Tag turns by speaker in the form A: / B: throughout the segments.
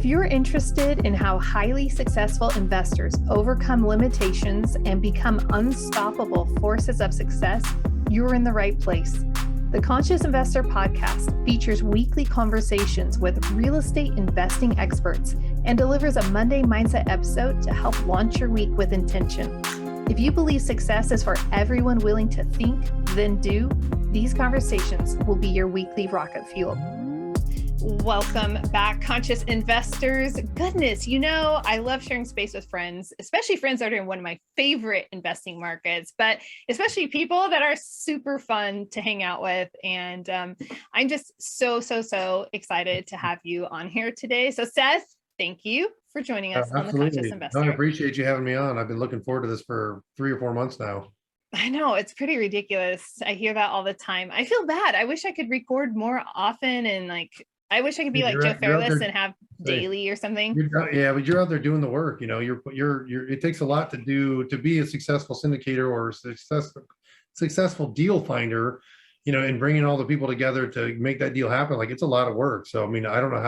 A: If you're interested in how highly successful investors overcome limitations and become unstoppable forces of success, you're in the right place. The Conscious Investor podcast features weekly conversations with real estate investing experts and delivers a Monday Mindset episode to help launch your week with intention. If you believe success is for everyone willing to think, then do, these conversations will be your weekly rocket fuel. Welcome back, conscious investors. Goodness, I love sharing space with friends, especially friends that are in one of my favorite investing markets, but especially people that are super fun to hang out with. And I'm just so excited to have you on here today. So Seth, thank you for joining us on the Conscious Investor.
B: No, I appreciate you having me on. I've been looking forward to this for 3 or 4 months now.
A: I know, it's pretty ridiculous. I hear that all the time. I feel bad. I wish I could record more often and I wish I could be like Joe Fairless and have daily or something.
B: But you're out there doing the work. It takes a lot to be a successful syndicator or successful deal finder, and bringing all the people together to make that deal happen. Like, it's a lot of work. So, I mean, I don't know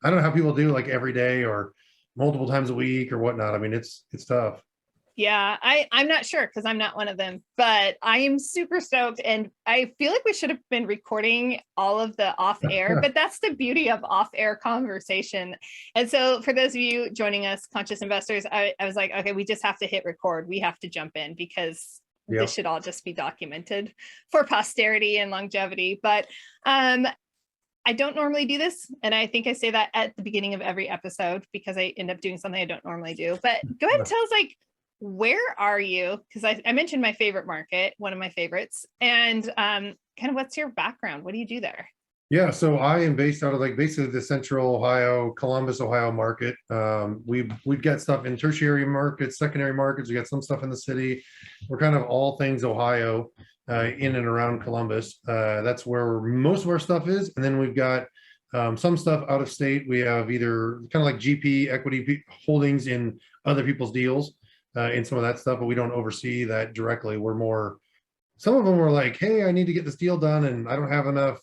B: how people do like every day or multiple times a week or whatnot. I mean, it's tough.
A: Yeah, I'm not sure because I'm not one of them, but I am super stoked. And I feel like we should have been recording all of the off air, but that's the beauty of off air conversation. And so for those of you joining us, conscious investors, I was like, okay, we just have to hit record. We have to jump in because this should all just be documented for posterity and longevity. But I don't normally do this. And I think I say that at the beginning of every episode because I end up doing something I don't normally do. But go ahead and tell us, where are you? Because I mentioned my favorite market, one of my favorites, and kind of what's your background? What do you do there?
B: Yeah, so I am based out of basically the Central Ohio, Columbus, Ohio market. We've got stuff in tertiary markets, secondary markets. We got some stuff in the city. We're kind of all things Ohio, in and around Columbus. That's where most of our stuff is, and then we've got some stuff out of state. We have either kind of like GP equity holdings in other people's deals. In some of that stuff, but we don't oversee that directly. Some of them were like, hey, I need to get this deal done and I don't have enough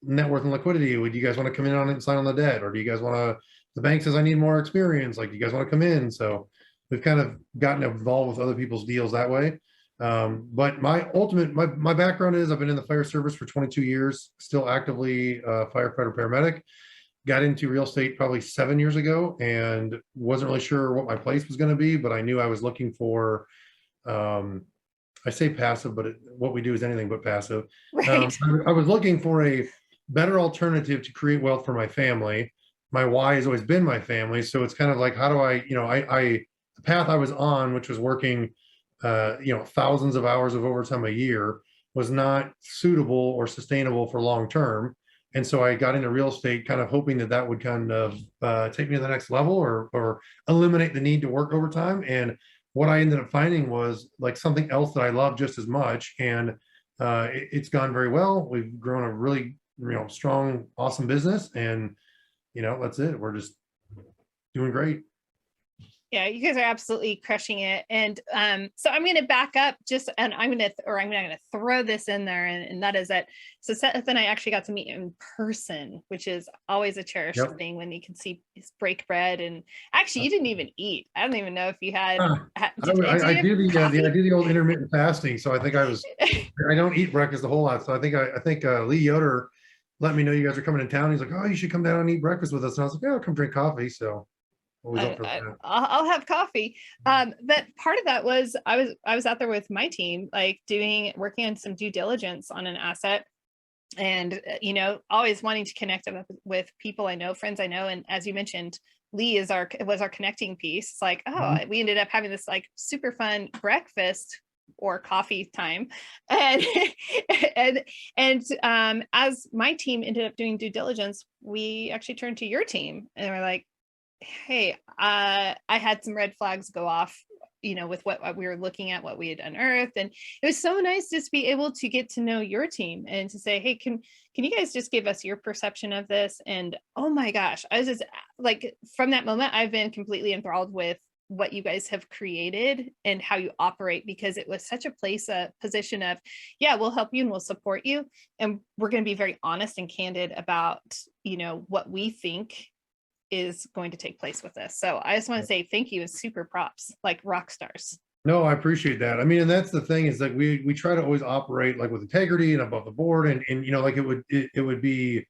B: net worth and liquidity. Would you guys want to come in on it and sign on the debt? Or do you guys want to, the bank says I need more experience. Like, do you guys want to come in? So we've kind of gotten involved with other people's deals that way. But my background is I've been in the fire service for 22 years, still actively firefighter, paramedic. Got into real estate probably 7 years ago and wasn't really sure what my place was going to be, but I knew I was looking for, I say passive, but what we do is anything but passive.
A: Right.
B: I was looking for a better alternative to create wealth for my family. My why has always been my family. So it's kind of like, how do the path I was on, which was working, thousands of hours of overtime a year, was not suitable or sustainable for long-term. And so I got into real estate kind of hoping that would kind of take me to the next level or eliminate the need to work overtime. And what I ended up finding was like something else that I love just as much. And it's gone very well. We've grown a really, strong, awesome business. And, that's it. We're just doing great.
A: Yeah, you guys are absolutely crushing it. And so I'm going to back up and I'm going to throw this in there. And that is that. So Seth and I actually got to meet in person, which is always a cherished thing when you can break bread. And actually, you didn't even eat. I don't even know if you had.
B: I do the old intermittent fasting. So I think I don't eat breakfast a whole lot. So I think Lee Yoder let me know you guys are coming in town. He's like, oh, you should come down and eat breakfast with us. And I was like, yeah, I'll come drink coffee. So.
A: I'll have coffee. But part of that was I was out there with my team, working on some due diligence on an asset, and always wanting to connect with people I know, friends I know. And as you mentioned, Lee was our connecting piece. It's like, we ended up having this super fun breakfast or coffee time, and as my team ended up doing due diligence, we actually turned to your team and we're like, hey, I had some red flags go off, with what we were looking at, what we had unearthed. And it was so nice just to be able to get to know your team and to say, hey, can you guys just give us your perception of this? And oh my gosh, I was just from that moment, I've been completely enthralled with what you guys have created and how you operate, because it was such a position of, yeah, we'll help you and we'll support you. And we're going to be very honest and candid about, what we think is going to take place with this. So I just want to say thank you and super props, like rock stars.
B: No, I appreciate that. I mean, and that's the thing is like we try to always operate like with integrity and above the board, and you know, like it would be,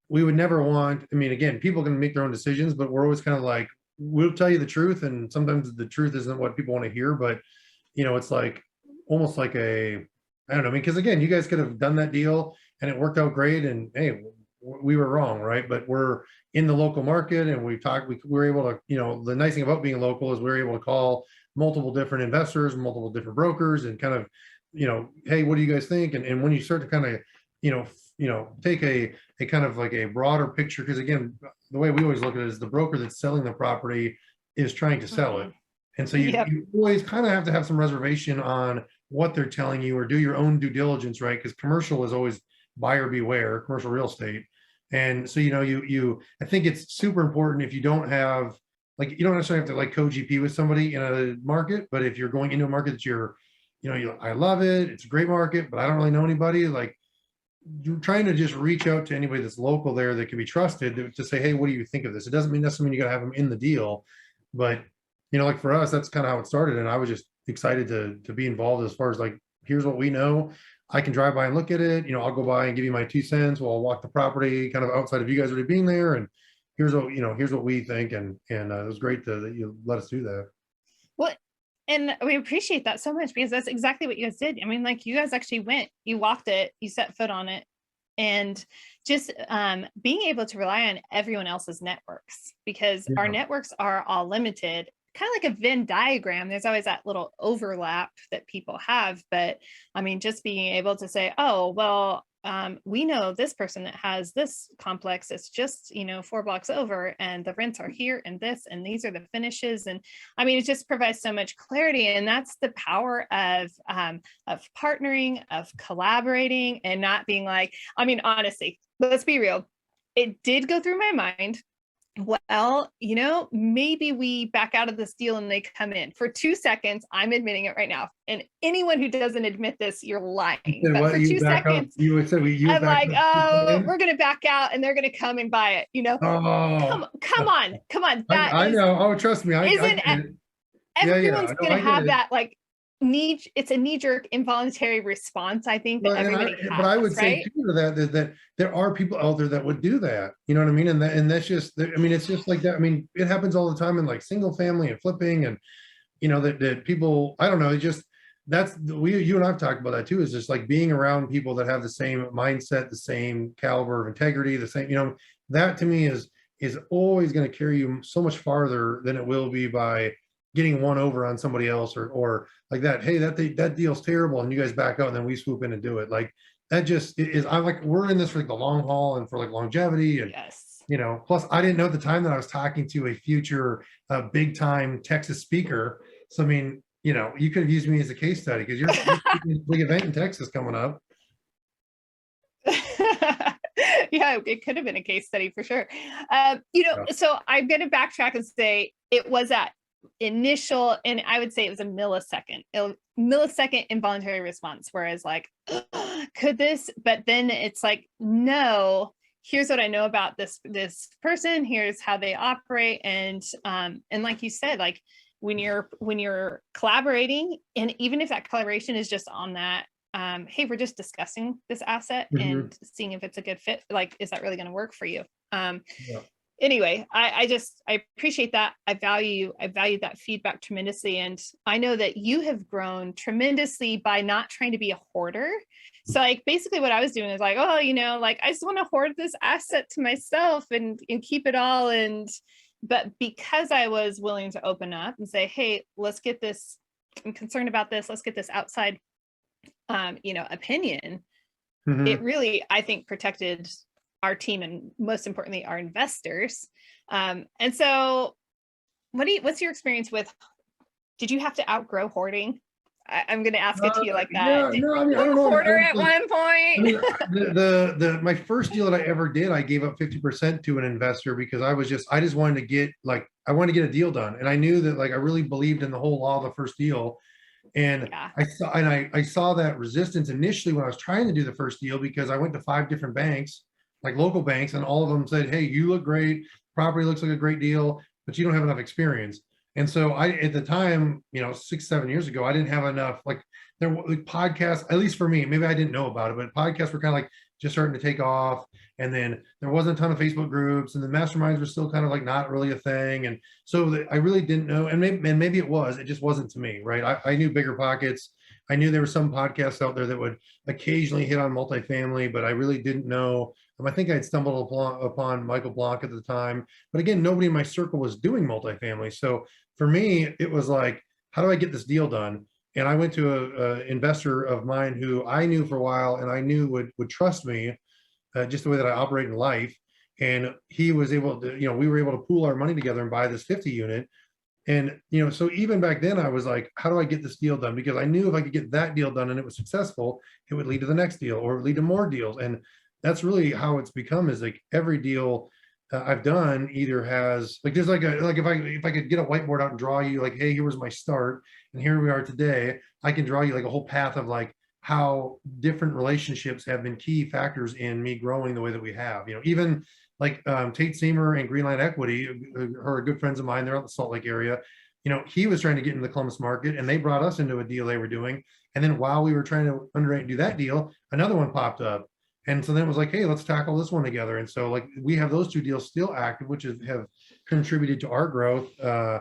B: we would never want. I mean, again, people can make their own decisions, but we're always kind of like, we'll tell you the truth, and sometimes the truth isn't what people want to hear. But you know, it's like almost like a, I don't know. I mean, because again, you guys could have done that deal and it worked out great, and hey, we were wrong, right? But we're in the local market, and we've talked. We were able to, you know, the nice thing about being local is we're able to call multiple different investors, multiple different brokers, and kind of, you know, hey, what do you guys think? And when you start to kind of, take a kind of like a broader picture, because again, the way we always look at it is the broker that's selling the property is trying to sell it. And so you always kind of have to have some reservation on what they're telling you, or do your own due diligence, right? Because commercial is always buyer beware, commercial real estate. And so, you know, I think it's super important if you don't have, like, you don't necessarily have to like co-GP with somebody in a market, but if you're going into a market that I love it, it's a great market, but I don't really know anybody, like you're trying to just reach out to anybody that's local there that can be trusted to say, hey, what do you think of this? It doesn't mean necessarily you got to have them in the deal, but you know, like for us, that's kind of how it started. And I was just excited to be involved as far as like, here's what we know. I can drive by and look at it. You know, I'll go by and give you my 2 cents while I'll walk the property kind of outside of you guys already being there. And here's what we think. And it was great that you let us do that.
A: Well, and we appreciate that so much, because that's exactly what you guys did. I mean, like, you guys actually went, you walked it, you set foot on it, and just being able to rely on everyone else's networks, because our networks are all limited, kind of like a Venn diagram. There's always that little overlap that people have. But I mean, just being able to say, oh, well, we know this person that has this complex. It's just, 4 blocks over, and the rents are here and this, and these are the finishes. And I mean, it just provides so much clarity. And that's the power of partnering, of collaborating, and not being like, I mean, honestly, let's be real. It did go through my mind, well, maybe we back out of this deal and they come in for 2 seconds. I'm admitting it right now. And anyone who doesn't admit this, you're lying. But for 2 seconds, I'm like, oh, we're going to back out and they're going to come and buy it.
B: Oh,
A: come on.
B: I know. Oh, trust me.
A: Everyone's going to have that, like, it's a knee-jerk involuntary response, I think, that everybody has,
B: but I would say too that there are people out there that would do that, you know what I mean? And that's just, I mean, it's just like that. I mean, it happens all the time in like single family and flipping, and that people, I don't know, you and I've talked about that too, is just like being around people that have the same mindset, the same caliber of integrity, the same, that to me is always going to carry you so much farther than it will be by getting one over on somebody else, or like that. Hey, that deal's terrible, and you guys back out, and then we swoop in and do it. Like that just is. I'm like, we're in this for like the long haul and for like longevity, and plus I didn't know at the time that I was talking to a future big time Texas speaker. So I mean, you could have used me as a case study, because you're a big event in Texas coming up.
A: Yeah, it could have been a case study for sure. So I'm going to backtrack and say it was at initial, and I would say it was a millisecond involuntary response, whereas like, could this, but then it's like, no, here's what I know about this person, here's how they operate. And like you said, like when you're collaborating, and even if that collaboration is just on that, hey, we're just discussing this asset and seeing if it's a good fit, like, is that really going to work for you? Anyway, I appreciate that. I value that feedback tremendously. And I know that you have grown tremendously by not trying to be a hoarder. So like basically what I was doing is like, oh, like I just want to hoard this asset to myself and keep it all. But because I was willing to open up and say, hey, let's get this, I'm concerned about this, let's get this outside, opinion, it really, I think, protected our team, and most importantly, our investors. And so what's your experience with, did you have to outgrow hoarding? I'm going to ask it to you like that.
B: Yeah, no, I mean, I don't know.
A: Hoarder at one point.
B: I mean, my first deal that I ever did, I gave up 50% to an investor, because I just wanted to get a deal done. And I knew that, like, I really believed in the whole law of the first deal. And I saw that resistance initially when I was trying to do the first deal, because I went to 5 different banks, like local banks, and all of them said, hey, you look great, property looks like a great deal, but you don't have enough experience. And so at the time, 6, 7 years ago, I didn't have enough, like there were like podcasts, at least for me, maybe I didn't know about it, but podcasts were kind of like just starting to take off. And then there wasn't a ton of Facebook groups, and the masterminds were still kind of like not really a thing. And so I really didn't know, and maybe it was, it just wasn't to me, right? I knew Bigger Pockets. I knew there were some podcasts out there that would occasionally hit on multifamily, but I really didn't know. I think I'd stumbled upon Michael Blanc at the time, but again, nobody in my circle was doing multifamily. So for me, it was like, how do I get this deal done? And I went to a investor of mine who I knew for a while, and I knew would trust me, just the way that I operate in life. And he was able to, we were able to pool our money together and buy this 50 unit. And, so even back then I was like, how do I get this deal done? Because I knew if I could get that deal done and it was successful, it would lead to the next deal, or lead to more deals. And that's really how it's become, is like every deal I've done either has, like, there's like if I could get a whiteboard out and draw you like, hey, here was my start and here we are today, I can draw you like a whole path of like how different relationships have been key factors in me growing the way that we have. Even like Tate Seamer and Greenline Equity are good friends of mine. They're out in the Salt Lake area. He was trying to get into the Columbus market, and they brought us into a deal they were doing. And then while we were trying to underwrite and do that deal, another one popped up. And so then it was like, hey, let's tackle this one together. And so like we have those two deals still active, which have contributed to our growth. So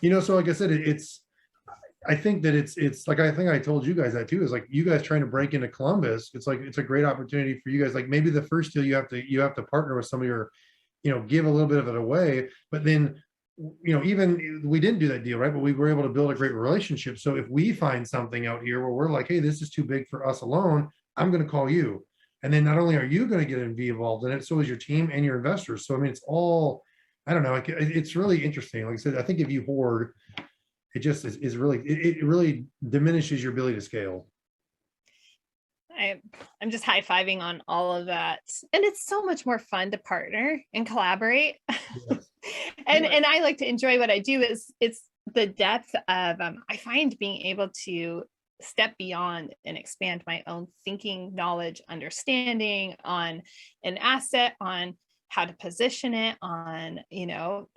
B: like I said, I think that it's like, I think I told you guys that too, is like you guys trying to break into Columbus. It's like, it's a great opportunity for you guys. Like maybe the first deal you have to partner with some of your, give a little bit of it away, but then, even we didn't do that deal, right? But we were able to build a great relationship. So if we find something out here where we're like, hey, this is too big for us alone, I'm going to call you. And then not only are you going to get be involved in it, so is your team and your investors. So, I mean, it's all, I don't know, it's really interesting. Like I said, I think if you hoard, it just is really, it really diminishes your ability to scale.
A: I'm just high-fiving on all of that. And it's so much more fun to partner and collaborate. Yes. And I like to enjoy what I do. It's the depth of, I find being able to step beyond and expand my own thinking, knowledge, understanding on an asset, on how to position it, on,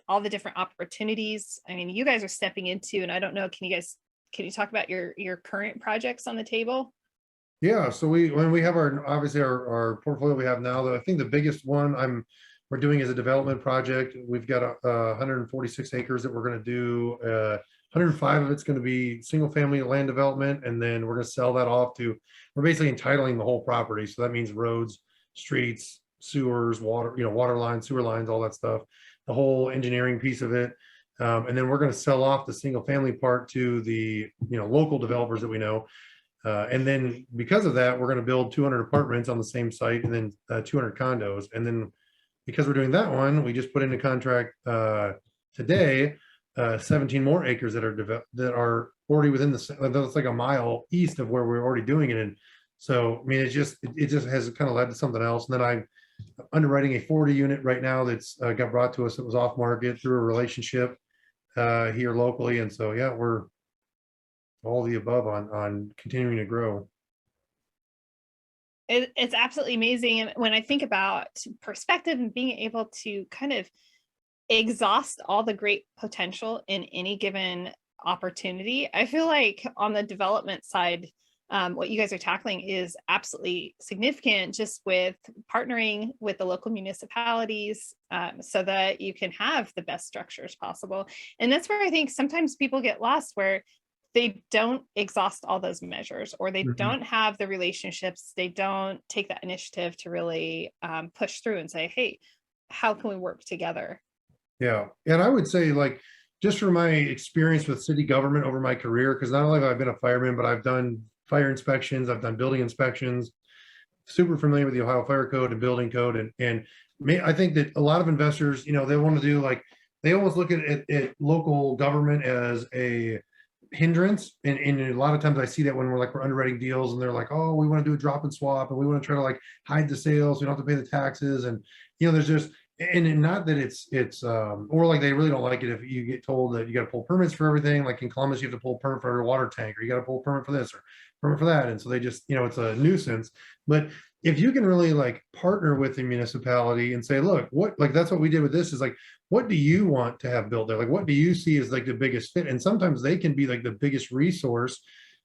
A: all the different opportunities. I mean, you guys are stepping into, and I don't know, can you talk about your current projects on the table?
B: Yeah, so when we have our portfolio we have now, though, I think the biggest one we're doing is a development project. We've got 146 acres that we're going to do. 105 of it's going to be single family land development, and then we're going to sell that off to, we're basically entitling the whole property. So that means roads, streets, sewers, water, water lines, sewer lines, all that stuff, the whole engineering piece of it. And then we're going to sell off the single family part to the, local developers that we know. And then because of that, we're going to build 200 apartments on the same site, and then 200 condos. And then because we're doing that one, we just put into contract today 17 more acres that are already within that's like a mile east of where we're already doing it. And so, I mean, it just has kind of led to something else. And then I'm underwriting a 40 unit right now that's got brought to us. It was off market through a relationship here locally. And so, yeah, we're all the above on continuing to grow.
A: It's absolutely amazing. And when I think about perspective and being able to kind of exhaust all the great potential in any given opportunity, I feel like on the development side, what you guys are tackling is absolutely significant, just with partnering with the local municipalities so that you can have the best structures possible. And that's where I think sometimes people get lost, where they don't exhaust all those measures, or they don't have the relationships, they don't take that initiative to really push through and say, hey, how can we work together?
B: Yeah. And I would say, like, just from my experience with city government over my career, because not only have I been a fireman, but I've done fire inspections, I've done building inspections, super familiar with the Ohio Fire Code and building code. And I think that a lot of investors, they want to do, like, they almost look at local government as a hindrance. And a lot of times I see that when we're underwriting deals, and they're like, oh, we want to do a drop and swap, and we want to try to like hide the sales, we don't have to pay the taxes. And there's just, and not that it's or like they really don't like it if you get told that you got to pull permits for everything. Like in Columbus, you have to pull permit for a water tank, or you got to pull permit for this or permit for that. And so they just, it's a nuisance. But if you can really like partner with the municipality and say, look, what, like that's what we did with this, is like, what do you want to have built there? Like, what do you see as like the biggest fit? And sometimes they can be like the biggest resource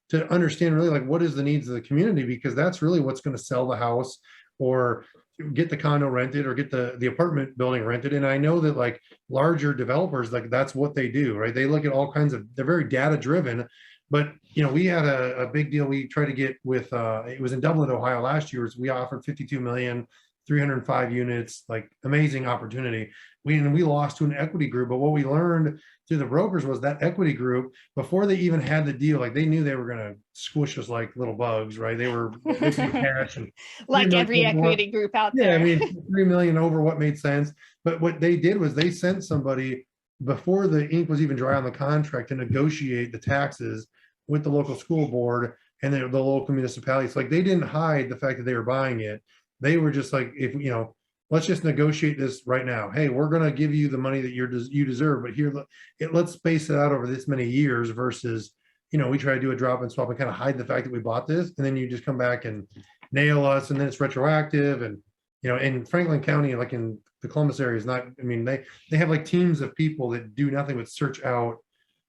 B: to understand really like what is the needs of the community, because that's really what's going to sell the house or get the condo rented or get the apartment building rented. And I know that like larger developers, like that's what they do, right? They look at all kinds of, they're very data driven. But we had a big deal we tried to get with it was in Dublin, Ohio last year. We offered 52 million, 305 units, like amazing opportunity. We lost to an equity group, but what we learned through the brokers was that equity group, before they even had the deal, like they knew they were going to squish us like little bugs, right? They were cash and
A: like every equity group out
B: yeah,
A: there.
B: I mean, 3 million over what made sense. But what they did was they sent somebody before the ink was even dry on the contract to negotiate the taxes with the local school board and the local municipalities. Like they didn't hide the fact that they were buying it. They were just like, if let's just negotiate this right now. Hey, we're going to give you the money that you deserve, but here, let's space it out over this many years versus, we try to do a drop and swap and kind of hide the fact that we bought this, and then you just come back and nail us, and then it's retroactive. And in Franklin County, like in the Columbus area, is not. I mean, they have like teams of people that do nothing but search out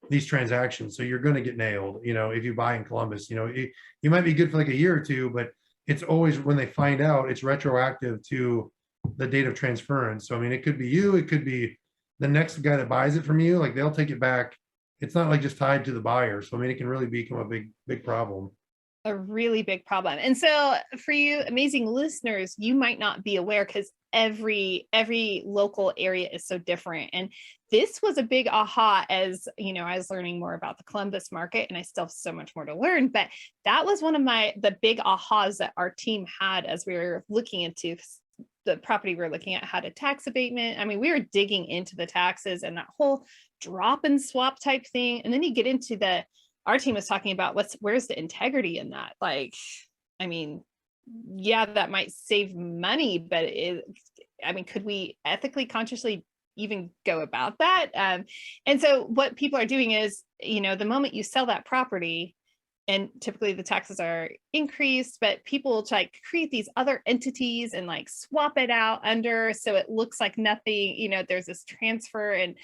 B: these transactions. So you're going to get nailed. If you buy in Columbus, you might be good for like a year or two, but it's always when they find out, it's retroactive to the date of transference. So I mean, it could be you, it could be the next guy that buys it from you. Like they'll take it back. It's not like just tied to the buyer. So I mean, it can really become a big problem.
A: A really big problem. And so for you amazing listeners, you might not be aware, because every local area is so different. And this was a big aha, as I was learning more about the Columbus market, and I still have so much more to learn. But that was one of the big ahas that our team had as we were looking into the property we're looking at had a tax abatement. I mean, we were digging into the taxes and that whole drop and swap type thing. And then you get into our team was talking about where's the integrity in that? Like, I mean, yeah, that might save money, but could we ethically, consciously even go about that? And so what people are doing is, the moment you sell that property, and typically the taxes are increased, but people will like create these other entities and like swap it out under, so it looks like nothing, there's this transfer, and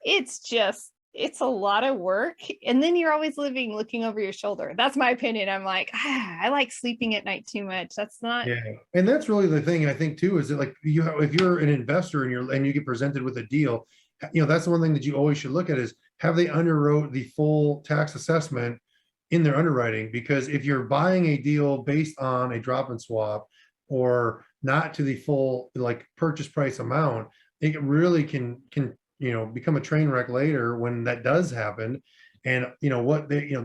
A: it's a lot of work. And then you're always looking over your shoulder. That's my opinion. I'm like, I like sleeping at night too much. That's not.
B: Yeah. And that's really the thing. I think too, is that like if you're an investor and you get presented with a deal, that's the one thing that you always should look at is, have they underwrote the full tax assessment in their underwriting? Because if you're buying a deal based on a drop and swap or not to the full like purchase price amount, it really can become a train wreck later when that does happen. And what they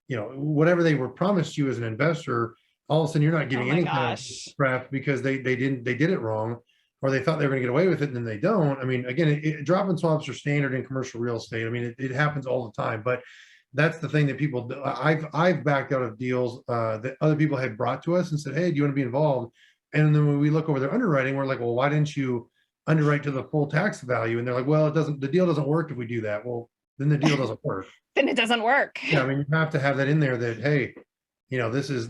B: whatever they were promised you as an investor, all of a sudden you're not getting any kind of prep because they did it wrong, or they thought they were going to get away with it and then they don't. I mean, again, drop and swaps are standard in commercial real estate. I mean, it happens all the time, but that's the thing that people, I've backed out of deals that other people had brought to us and said, hey, do you want to be involved? And then when we look over their underwriting, we're like, well, why didn't you underwrite to the full tax value? And they're like, well, the deal doesn't work if we do that. Well, then the deal doesn't work.
A: Then it doesn't work.
B: Yeah, I mean, you have to have that in there that, hey, this is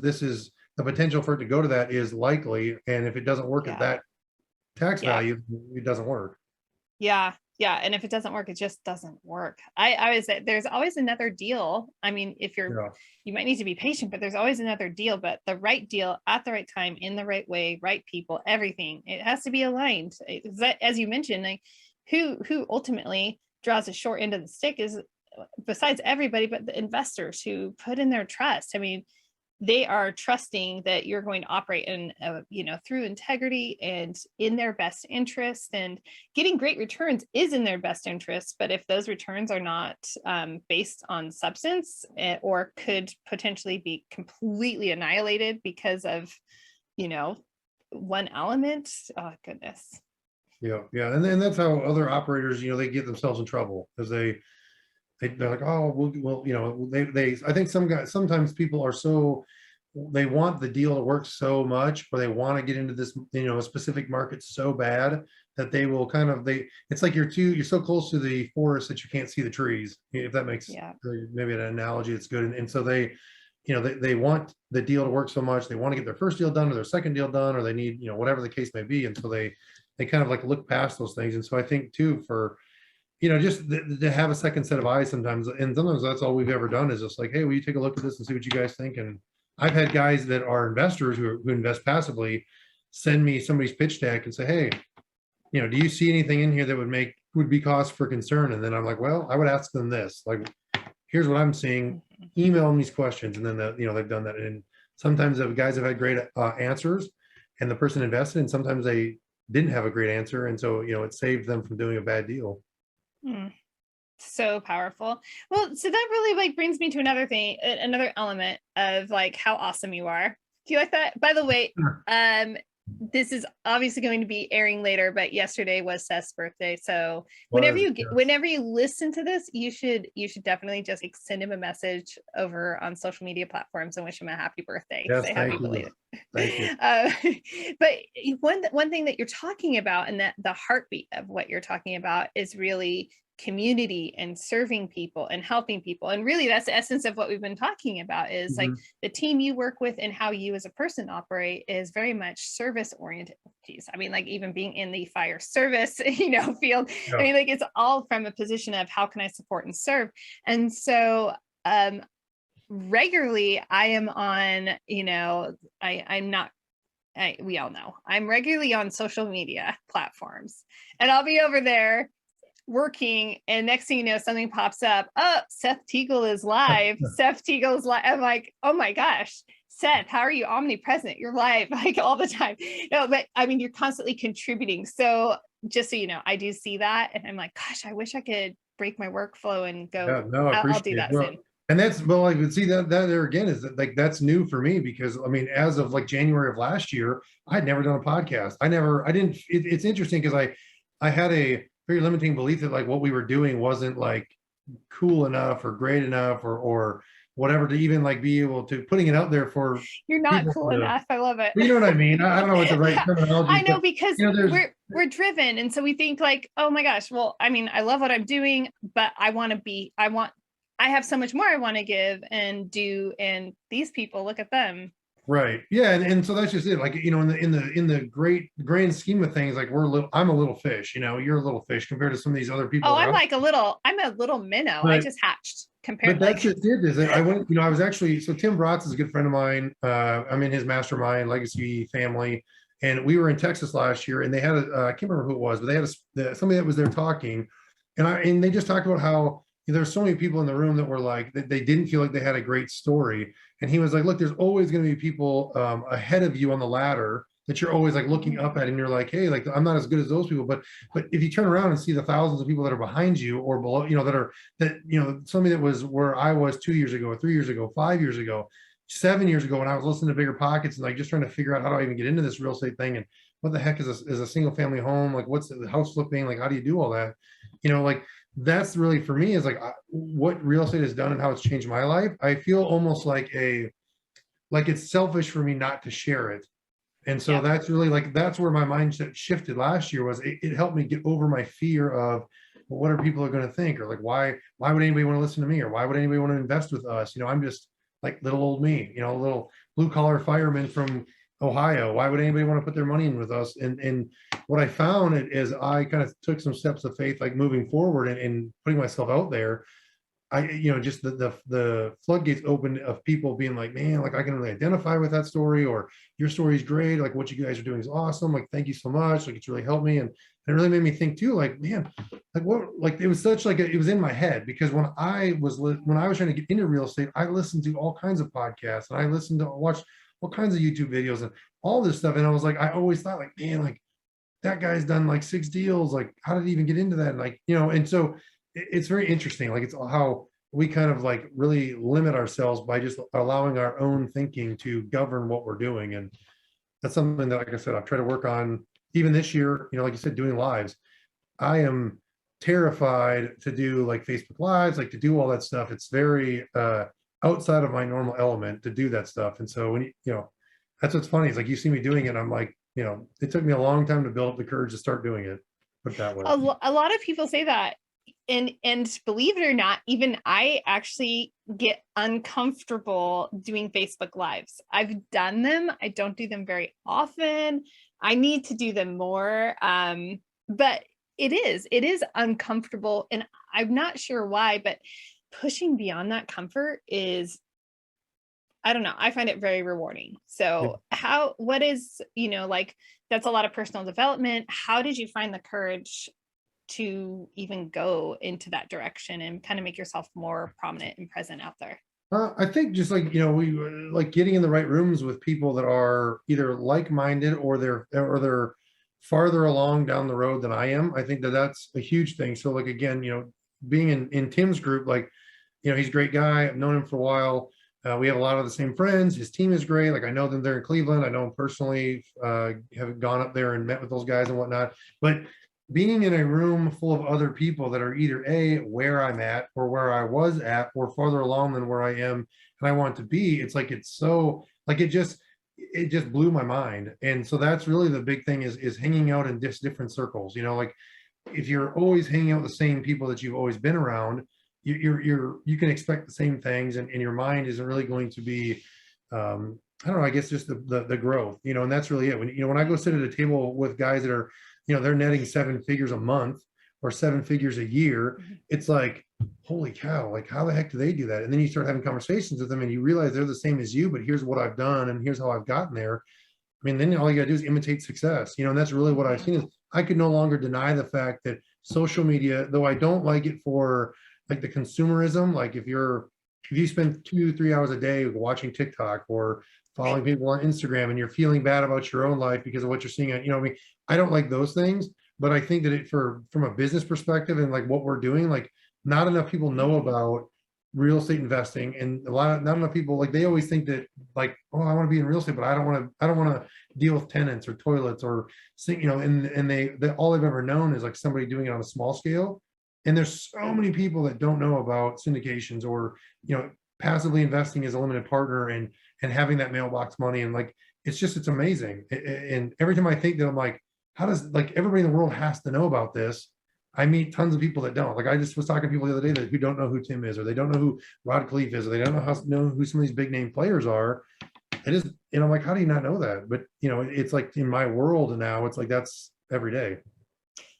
B: the potential for it to go to that is likely. And if it doesn't work at that tax value, it doesn't work.
A: Yeah. Yeah. And if it doesn't work, it just doesn't work. I always say there's always another deal. I mean, if you might need to be patient, but there's always another deal, but the right deal at the right time, in the right way, right people, everything, it has to be aligned. As you mentioned, like who ultimately draws a short end of the stick is, besides everybody, but the investors who put in their trust. I mean, they are trusting that you're going to operate in, through integrity and in their best interest, and getting great returns is in their best interest. But if those returns are not based on substance, or could potentially be completely annihilated because of, one element, oh goodness.
B: Yeah. And then that's how other operators, they get themselves in trouble, because they're like, oh, well, I think sometimes people are so they want the deal to work so much, or they want to get into this, a specific market so bad that they will kind of, it's like you're so close to the forest that you can't see the trees, if that makes
A: Yeah.
B: maybe an analogy. It's good. And so they want the deal to work so much. They want to get their first deal done or their second deal done, or they need, whatever the case may be. And so they kind of like look past those things. And so I think too, for, just to have a second set of eyes sometimes, and sometimes that's all we've ever done is just like, hey, will you take a look at this and see what you guys think? And I've had guys that are investors who invest passively send me somebody's pitch deck and say, hey, do you see anything in here that would be cause for concern? And then I'm like, well, I would ask them this, like, here's what I'm seeing, email them these questions. And then they've done that. And sometimes the guys have had great answers and the person invested, and sometimes they didn't have a great answer. And so, it saved them from doing a bad deal.
A: So powerful. Well, so that really like brings me to another thing, another element of like how awesome you are. Do you like that? By the way, this is obviously going to be airing later, but yesterday was Seth's birthday. So whenever you listen to this, you should definitely just like send him a message over on social media platforms and wish him a happy birthday.
B: Yes,
A: say
B: thank
A: happy belated.
B: Thank you.
A: But one thing that you're talking about, and that the heartbeat of what you're talking about, is really community and serving people and helping people. And really that's the essence of what we've been talking about, is like the team you work with and how you as a person operate is very much service oriented. Geez, I mean, like even being in the fire service, field, I mean, like it's all from a position of how can I support and serve. And so regularly I am on, we all know I'm regularly on social media platforms, and I'll be over there working, and next thing you know, something pops up. Oh, Seth Teagle is live. Seth Teagle is live. I'm like, oh my gosh, Seth, how are you omnipresent? You're live like all the time. No, but I mean, you're constantly contributing. So just so you know, I do see that, and I'm like, gosh, I wish I could break my workflow and go.
B: Yeah, no, I
A: I'll do that soon.
B: And that's, well, I would see that there again is that, like, that's new for me, because I mean, as of like January of last year, I'd never done a podcast. It's interesting because I had a very limiting belief that like what we were doing wasn't like cool enough or great enough or whatever to even like be able to putting it out there for.
A: You're not cool enough. I love it.
B: You know what I mean? I don't know what the right terminology.
A: I know, because we're driven, and so we think like, oh my gosh, well, I mean, I love what I'm doing, but I have so much more I want to give and do, and these people, look at them.
B: Right. Yeah. And so that's just it. Like, in the great grand scheme of things, like I'm a little fish, you're a little fish compared to some of these other people.
A: Oh, I'm a little minnow. But I just hatched compared.
B: But that's just it. Is I went, I was actually, so Tim Bratz is a good friend of mine. I'm in his mastermind, Legacy Family. And we were in Texas last year, and they had I can't remember who it was, but they had somebody that was there talking, and they just talked about how there's so many people in the room that were like, they didn't feel like they had a great story. And he was like, look, there's always going to be people ahead of you on the ladder that you're always like looking up at, and you're like, hey, like I'm not as good as those people. But if you turn around and see the thousands of people that are behind you or below, somebody that was where I was 2 years ago, 3 years ago, 5 years ago, 7 years ago, when I was listening to Bigger Pockets and like just trying to figure out how do I even get into this real estate thing, and what the heck is a single family home, like what's the house flipping, like how do you do all that, like that's really for me is like what real estate has done and how it's changed my life. I feel almost like it's selfish for me not to share it. And so that's really like, that's where my mindset shifted last year. Was it helped me get over my fear of, well, what are people going to think, or like why would anybody want to listen to me, or why would anybody want to invest with us? I'm just like little old me, a little blue collar fireman from Ohio. Why would anybody want to put their money in with us? And what I found is I kind of took some steps of faith, like moving forward and putting myself out there. Just the floodgates opened of people being like, man, like I can really identify with that story, or your story is great. Like what you guys are doing is awesome. Like, thank you so much. Like it's really helped me. And it really made me think too, like, man, like what, like it was such like, it was in my head, because when I was trying to get into real estate, I listened to all kinds of podcasts, and I watched all kinds of YouTube videos and all this stuff. And I was like, I always thought like, man, like that guy's done like 6 deals. Like, how did he even get into that? And like, and so it's very interesting. Like it's how we kind of like really limit ourselves by just allowing our own thinking to govern what we're doing. And that's something that, like I said, I've tried to work on even this year, like you said, doing lives. I am terrified to do like Facebook lives, like to do all that stuff. It's very, outside of my normal element to do that stuff. And so when you know, that's what's funny. It's like you see me doing it. I'm like, you know, it took me a long time to build up the courage to start doing it. Put it that way.
A: A lot of people say that. And believe it or not, even I actually get uncomfortable doing Facebook Lives. I've done them. I don't do them very often. I need to do them more. But it is uncomfortable. And I'm not sure why, but pushing beyond that comfort is, I don't know, I find it very rewarding.
B: Yeah.
A: So what is, like, that's a lot of personal development. How did you find the courage to even go into that direction and kind of make yourself more prominent and present out there?
B: I think just like, you know, we like getting in the right rooms with people that are either like-minded or they're farther along down the road than I am. I think that that's a huge thing. So like, again, you know, being in Tim's group, like, you know, he's a great guy. I've known him for a while. We have a lot of the same friends. His team is great. Like I know them there in Cleveland. I know him personally, have gone up there and met with those guys and whatnot. But being in a room full of other people that are either A, where I'm at or where I was at or farther along than where I am and I want to be, it's like it's so like it just blew my mind. And so that's really the big thing is hanging out in different circles. You know, like if you're always hanging out with the same people that you've always been around, you can expect the same things, and your mind isn't really going to be I don't know, I guess just the growth, you know, and that's really it. When, you know, when I go sit at a table with guys that are, you know, they're netting 7 figures a month or 7 figures a year, it's like, holy cow, like how the heck do they do that? And then you start having conversations with them and you realize they're the same as you, but here's what I've done and here's how I've gotten there. I mean, then all you gotta do is imitate success, you know, and that's really what I've seen is I could no longer deny the fact that social media, though I don't like it for like the consumerism, like if you spend 2 3 hours a day watching TikTok or following people on Instagram and you're feeling bad about your own life because of what you're seeing, you know, I mean, I don't like those things, but I think that from a business perspective and like what we're doing, like not enough people know about real estate investing, and not enough people, like they always think that like, oh, I want to be in real estate, but I don't want to deal with tenants or toilets or you know, and they all they've ever known is like somebody doing it on a small scale. And there's so many people that don't know about syndications or, you know, passively investing as a limited partner and having that mailbox money. And like, it's amazing. And every time I think that I'm like, how does like everybody in the world has to know about this? I meet tons of people that don't. Like I just was talking to people the other day that who don't know who Tim is, or they don't know who Rod Khleif is, or they don't know who some of these big name players are. It is, you know, I'm like, how do you not know that? But you know, it's like in my world now, it's like that's every day.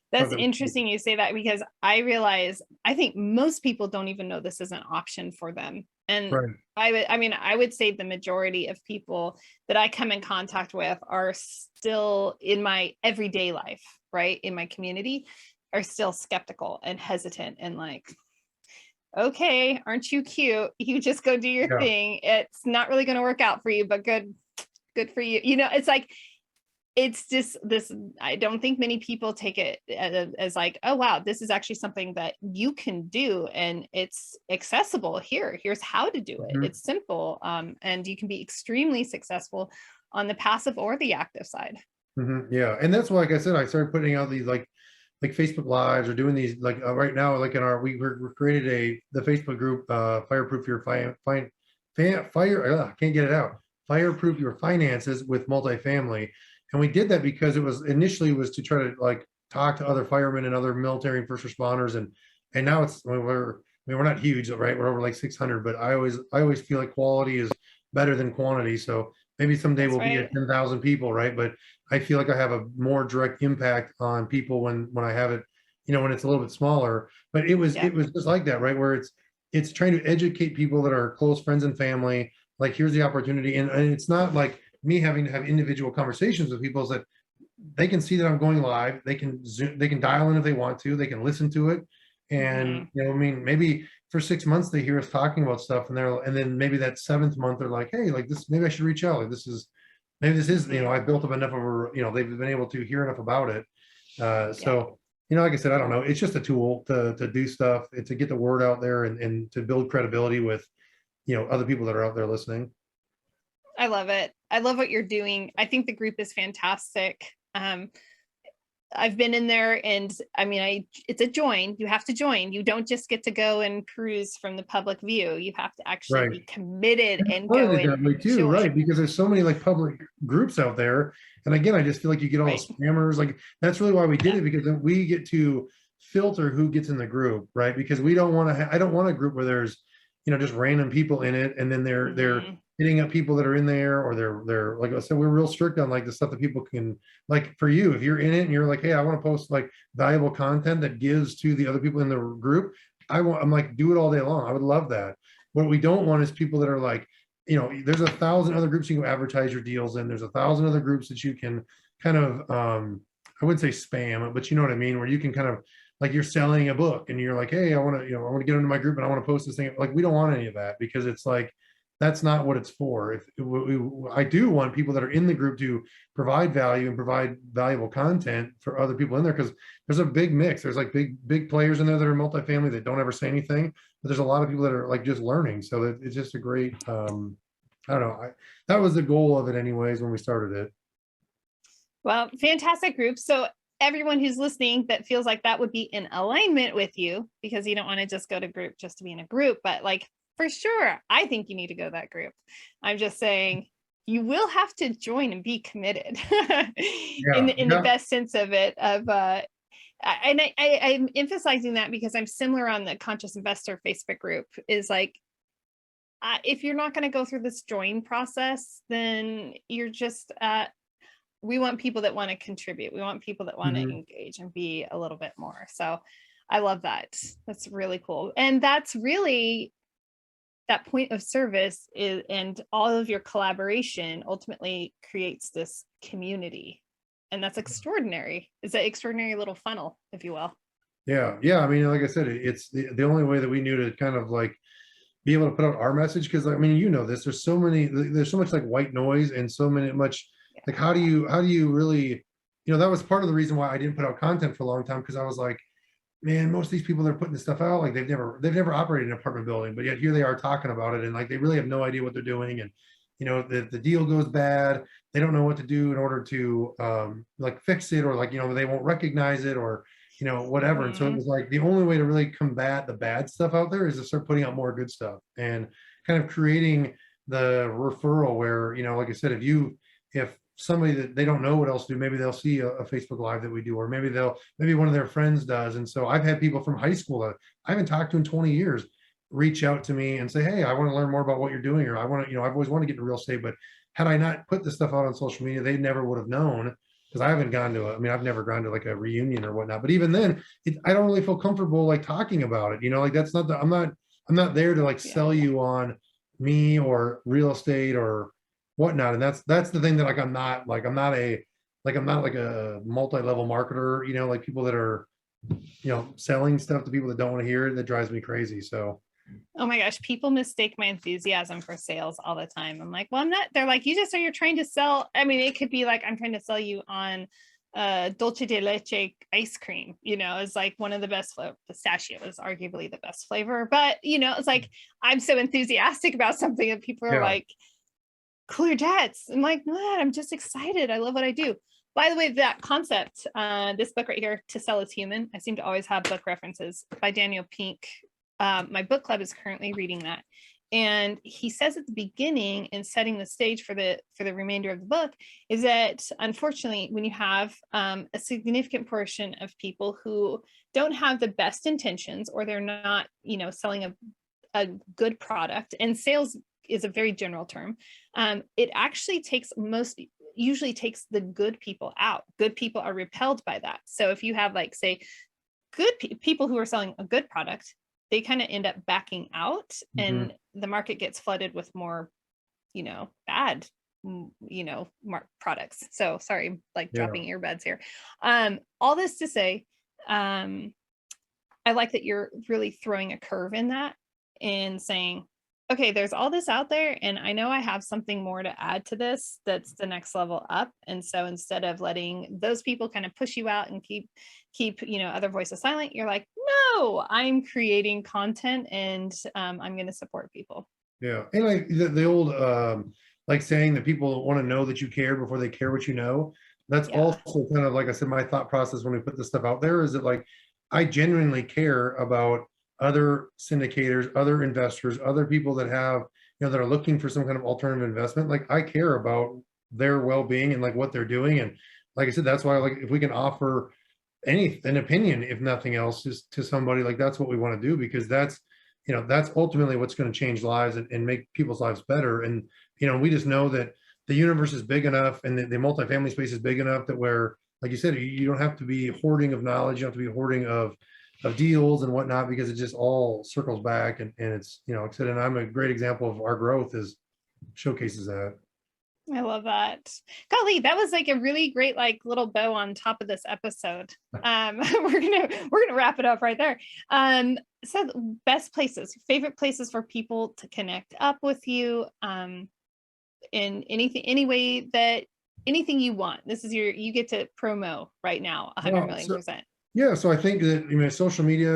A: That's interesting you say that, because I think most people don't even know this is an option for them. And
B: Right.
A: I would say the majority of people that I come in contact with are still in my everyday life, right? In my community, are still skeptical and hesitant and like, okay, aren't you cute? You just go do your
B: Yeah.
A: thing. It's not really going to work out for you, but good for you. You know, it's like, it's just this, I don't think many people take it as like, oh wow, this is actually something that you can do and it's accessible. Here's how to do it.
B: Mhm.
A: It's simple, and you can be extremely successful on the passive or the active side.
B: Mhm. Yeah, and that's why, like I said, I started putting out these like Facebook Lives or doing these like right now, like in our we created the Facebook group, Fireproof Your I can't get it out. Fireproof Your Finances with Multifamily. And we did that because it was initially was to try to like talk to other firemen and other military and first responders, and now it's, I mean, we're not huge, right? We're over like 600, but I always feel like quality is better than quantity. So maybe someday
A: That's
B: we'll be at
A: right.
B: 10,000 people, right? But I feel like I have a more direct impact on people when I have it, you know, when it's a little bit smaller. But
A: Yeah.
B: it was just like that, right? Where it's trying to educate people that are close friends and family. Like here's the opportunity, and it's not like me having to have individual conversations with people, is that they can see that I'm going live. They can zoom, they can dial in if they want to. They can listen to it, and
A: Mhm.
B: you know, I mean, maybe for 6 months they hear us talking about stuff, and then maybe that seventh month they're like, hey, like this, maybe I should reach out. Like maybe this is, you know, I built up enough of a, you know, they've been able to hear enough about it.
A: Yeah.
B: So, you know, like I said, I don't know. It's just a tool to do stuff and to get the word out there and to build credibility with, you know, other people that are out there listening.
A: I love it. I love what you're doing. I think the group is fantastic. I've been in there, and I mean, it's a join. You have to join. You don't just get to go and cruise from the public view. You have to actually
B: Right.
A: be committed
B: And
A: and
B: part of
A: go
B: it
A: and
B: that way too,
A: join.
B: right? Because there's so many like public groups out there. And again, I just feel like you get all the
A: Right.
B: spammers. Like that's really why we did
A: Yeah.
B: it, because then we get to filter who gets in the group, right? Because we don't want to, I don't want a group where there's, just random people in it. And then they're
A: Mhm.
B: hitting up people that are in there, or they're like I said, we're real strict on like the stuff that people can, like for you, if you're in it and you're like, hey, I want to post like valuable content that gives to the other people in the group. I'm like, do it all day long. I would love that. What we don't want is people that are like, there's 1,000 other groups you can advertise your deals in. There's 1,000 other groups that you can kind of, I wouldn't say spam, but you know what I mean, where you can kind of like you're selling a book and you're like, hey, I want to, I want to get into my group and I want to post this thing. Like, we don't want any of that, because it's like, that's not what it's for. I do want people that are in the group to provide value and provide valuable content for other people in there, because there's a big mix. There's like big players in there that are multifamily that don't ever say anything, but there's a lot of people that are like just learning. So it's just a great, I don't know. That was the goal of it anyways, when we started it.
A: Well, fantastic group. So everyone who's listening that feels like that would be in alignment with you, because you don't want to just go to group just to be in a group, but like for sure, I think you need to go to that group. I'm just saying you will have to join and be committed
B: Yeah,
A: in the
B: yeah.
A: best sense of it. And I'm emphasizing that because I'm similar on the Conscious Investor Facebook group. Is like, if you're not going to go through this join process, then you're just we want people that want to contribute. We want people that want to
B: Mhm.
A: engage and be a little bit more. So I love that. That's really cool. And that's really that point of service is, and all of your collaboration ultimately creates this community. And that's extraordinary. It's an extraordinary little funnel, if you will.
B: Yeah, yeah. I mean, like I said, it's the only way that we knew to kind of like be able to put out our message, because I mean, this, there's so much like white noise, and so many much like, how do you really, that was part of the reason why I didn't put out content for a long time, because I was like, man, most of these people that are putting this stuff out, like they've never operated in an apartment building, but yet here they are talking about it, and like they really have no idea what they're doing. And the deal goes bad, they don't know what to do in order to like fix it, or like they won't recognize it, or whatever. And so it
A: Mhm.
B: was like the only way to really combat the bad stuff out there is to start putting out more good stuff, and kind of creating the referral where, like I said, if somebody that they don't know what else to do, maybe they'll see a Facebook Live that we do, or maybe one of their friends does. And so I've had people from high school that I haven't talked to in 20 years reach out to me and say, hey, I want to learn more about what you're doing, or I want to, I've always wanted to get into real estate, but had I not put this stuff out on social media, they never would have known, because I haven't gone to I mean, I've never gone to like a reunion or whatnot. But even then, I don't really feel comfortable like talking about it. Like that's not I'm not there to like
A: Yeah.
B: sell you on me or real estate or whatnot. And that's the thing that like I'm not like a multi-level marketer, like people that are, selling stuff to people that don't want to hear it. That drives me crazy. So
A: Oh my gosh, people mistake my enthusiasm for sales all the time. I'm like, well, I'm not. They're like, you're trying to sell. I mean, it could be like, I'm trying to sell you on dulce de leche ice cream. It's like one of the best pistachio is arguably the best flavor. But it's like, I'm so enthusiastic about something that people are
B: yeah.
A: like, cool your jets. I'm like, what? I'm just excited. I love what I do. By the way, that concept, this book right here, To Sell is Human. I seem to always have book references by Daniel Pink. My book club is currently reading that. And he says at the beginning, in setting the stage for the remainder of the book, is that unfortunately, when you have a significant portion of people who don't have the best intentions, or they're not, selling a good product, and sales is a very general term, it actually usually takes the good people out. Good people are repelled by that. So if you have like, say, good people who are selling a good product, they kind of end up backing out,
B: Mhm.
A: and the market gets flooded with more, bad, products. So sorry, like
B: Yeah.
A: dropping earbuds here. All this to say, I like that you're really throwing a curve in that and saying, okay, there's all this out there, and I know I have something more to add to this that's the next level up. And so instead of letting those people kind of push you out and keep other voices silent, you're like, no, I'm creating content, and I'm going to support people.
B: Yeah. And like the old like saying that people want to know that you care before they care what you know. that's
A: Yeah.
B: also kind of, like I said, my thought process when we put this stuff out there is that, like, I genuinely care about other syndicators, other investors, other people that have, that are looking for some kind of alternative investment. Like, I care about their well-being and like what they're doing. And like I said, that's why, like, if we can offer an opinion, if nothing else, is to somebody, like, that's what we want to do, because that's ultimately what's going to change lives and make people's lives better. And we just know that the universe is big enough, and the multifamily space is big enough that where, like you said, you don't have to be hoarding of knowledge, you don't have to be hoarding of deals and whatnot, because it just all circles back. And it's, like I said, and I'm a great example of our growth is showcases that.
A: I love that. Golly, that was like a really great like little bow on top of this episode. We're gonna wrap it up right there. So best places, favorite places for people to connect up with you, in anything you want. This is you get to promo right now 100 million percent.
B: Yeah, so I think that social media,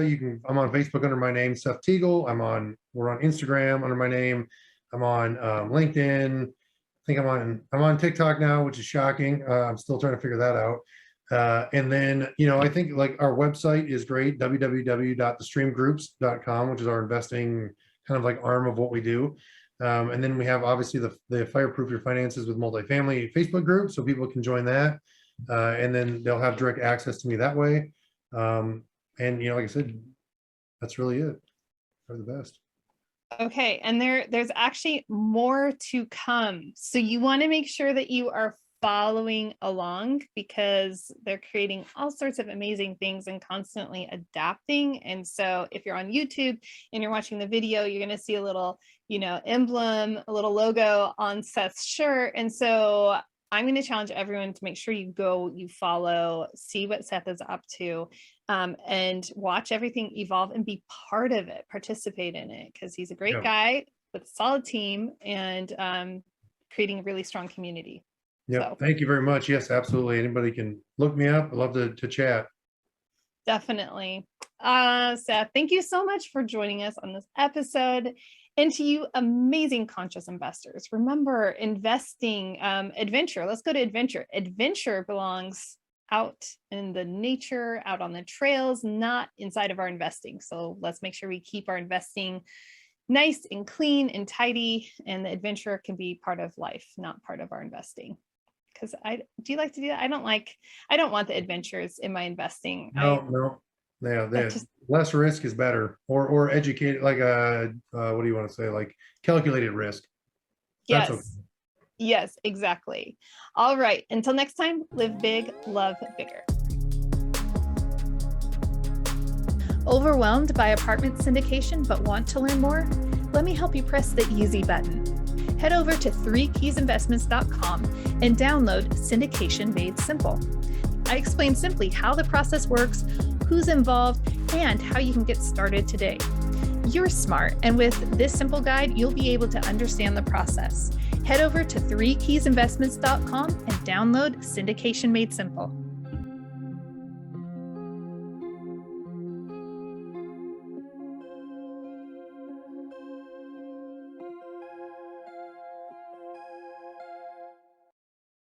B: I'm on Facebook under my name, Seth Teagle. We're on Instagram under my name. I'm on LinkedIn. I think I'm on TikTok now, which is shocking. I'm still trying to figure that out. And then, I think like our website is great, www.thestreamgroups.com, which is our investing kind of like arm of what we do. And then we have obviously the Fireproof Your Finances with Multifamily Facebook group, so people can join that. And then they'll have direct access to me that way. And like I said, that's really it. They're the best.
A: Okay, and there's actually more to come. So you want to make sure that you are following along, because they're creating all sorts of amazing things and constantly adapting. And so if you're on YouTube and you're watching the video, you're going to see a little, emblem, a little logo on Seth's shirt. And so I'm going to challenge everyone to make sure you follow, see what Seth is up to, and watch everything evolve and be part of it, participate in it, because he's a great guy with a solid team and creating a really strong community.
B: Yeah,
A: so,
B: thank you very much. Yes, absolutely. Anybody can look me up. I'd love to chat.
A: Definitely. Seth, thank you so much for joining us on this episode. And to you amazing conscious investors, remember, investing, adventure. Let's go to adventure. Adventure belongs out in the nature, out on the trails, not inside of our investing. So let's make sure we keep our investing nice and clean and tidy, and the adventure can be part of life, not part of our investing. Because do you like to do that? I don't want the adventures in my investing.
B: No. Yeah, less risk is better, or educated, like what do you want to say, like calculated risk.
A: Yes. Okay. Yes, exactly. All right. Until next time, live big, love bigger. Overwhelmed by apartment syndication but want to learn more? Let me help you press the easy button. Head over to 3keysinvestments.com and download Syndication Made Simple. I explain simply how the process works, who's involved, and how you can get started today. You're smart, and with this simple guide, you'll be able to understand the process. Head over to 3keysinvestments.com and download Syndication Made Simple.